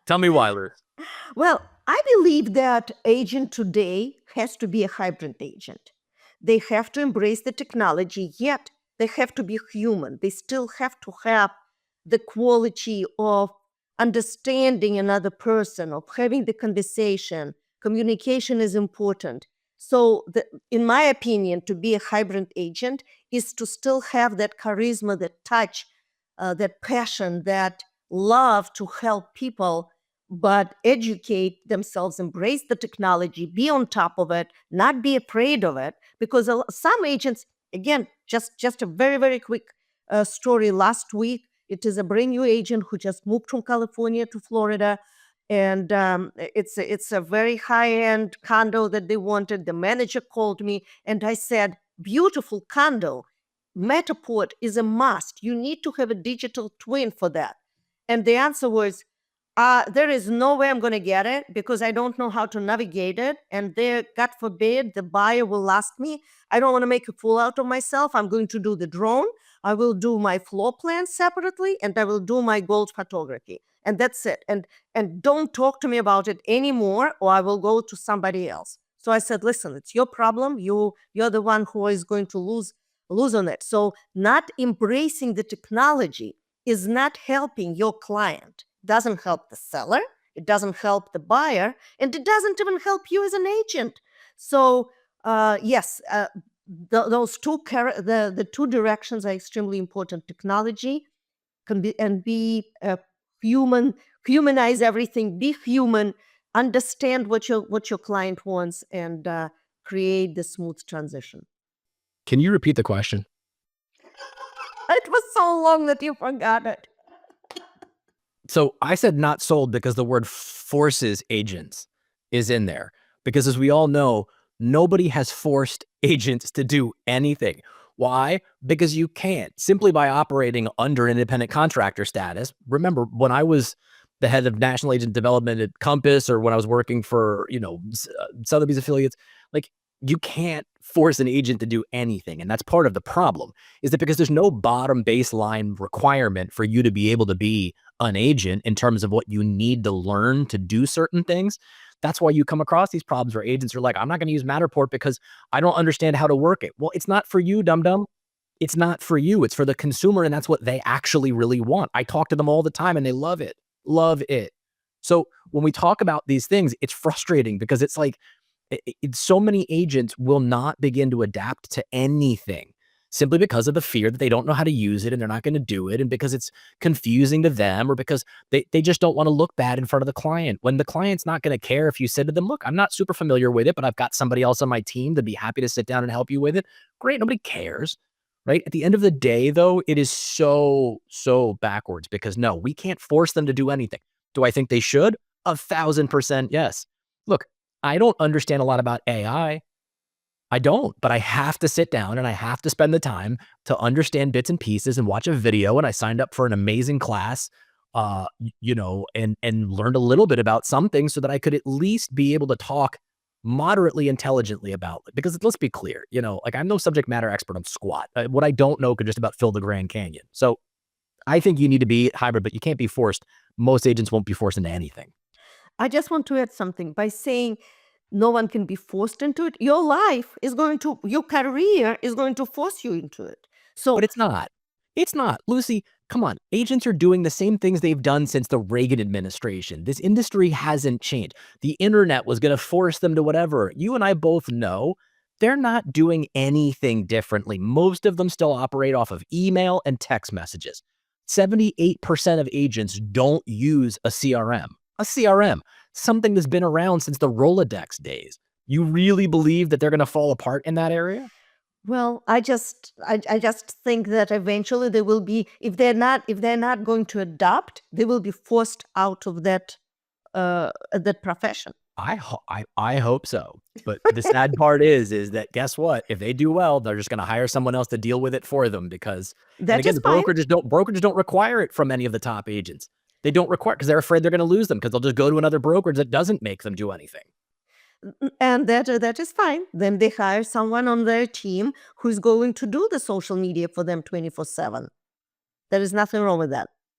Tell me why, Liz. Well, I believe that agent today has to be a hybrid agent. They have to embrace the technology, yet they have to be human. They still have to have the quality of understanding another person, of having the conversation. Communication is important. So, in my opinion, to be a hybrid agent is to still have that charisma, that touch, that passion, that love to help people, but educate themselves, embrace the technology, be on top of it, not be afraid of it. Because some agents, again, just a very, very quick story last week. It is a brand new agent who just moved from California to Florida. And it's a very high end condo that they wanted. The manager called me and I said, beautiful condo. Matterport is a must. You need to have a digital twin for that. And the answer was, there is no way I'm going to get it because I don't know how to navigate it. And there, God forbid, the buyer will ask me. I don't want to make a fool out of myself. I'm going to do the drone. I will do my floor plan separately, and I will do my gold photography. And that's it. And don't talk to me about it anymore, or I will go to somebody else. So I said, listen, it's your problem. You're the one who is going to lose on it. So not embracing the technology is not helping your client. Doesn't help the seller, it doesn't help the buyer, and it doesn't even help you as an agent. So yes, those the two directions are extremely important. Technology can be human, humanize everything, be human, understand what your client wants, and create the smooth transition. Can you repeat the question? It was so long that you forgot it. So I said not sold because the word forces agents is in there. Because as we all know, nobody has forced agents to do anything. Why? Because you can't, simply by operating under independent contractor status. Remember, when I was the head of national agent development at Compass, or when I was working for, Sotheby's affiliates, like, you can't force an agent to do anything. And that's part of the problem, is that because there's no bottom baseline requirement for you to be able to be an agent in terms of what you need to learn to do certain things. That's why you come across these problems where agents are like, I'm not going to use Matterport because I don't understand how to work it. Well, it's not for you, dum-dum. It's not for you. It's for the consumer, and that's what they actually really want. I talk to them all the time, and they love it. Love it. So when we talk about these things, it's frustrating because it's like, so many agents will not begin to adapt to anything simply because of the fear that they don't know how to use it and they're not going to do it, and because it's confusing to them, or because they just don't want to look bad in front of the client, when the client's not going to care if you said to them, look, I'm not super familiar with it, but I've got somebody else on my team to be happy to sit down and help you with it. Great. Nobody cares. Right? At the end of the day, though, it is so backwards, because no, we can't force them to do anything. Do I think they should? 1,000% yes. Look, I don't understand a lot about AI. I don't, but I have to sit down and I have to spend the time to understand bits and pieces and watch a video. And I signed up for an amazing class, and learned a little bit about some things so that I could at least be able to talk moderately intelligently about it. Because let's be clear, like, I'm no subject matter expert on squat. What I don't know could just about fill the Grand Canyon. So I think you need to be hybrid, but you can't be forced. Most agents won't be forced into anything. I just want to add something by saying no one can be forced into it. Your career is going to force you into it. So, But it's not. It's not. Lucy, come on. Agents are doing the same things they've done since the Reagan administration. This industry hasn't changed. The internet was going to force them to whatever. You and I both know they're not doing anything differently. Most of them still operate off of email and text messages. 78% of agents don't use a CRM. A CRM, something that's been around since the Rolodex days. You really believe that they're going to fall apart in that area? well, I just think that eventually they will be, if they're not going to adopt, they will be forced out of that profession. I hope so. But the sad part is that, guess what? If they do well, they're just going to hire someone else to deal with it for them, because, and That again, is the fine. brokerages don't require it from any of the top agents. They don't require, because they're afraid they're going to lose them, because they'll just go to another brokerage that doesn't make them do anything. And that is fine. Then they hire someone on their team who's going to do the social media for them 24/7. There is nothing wrong with that.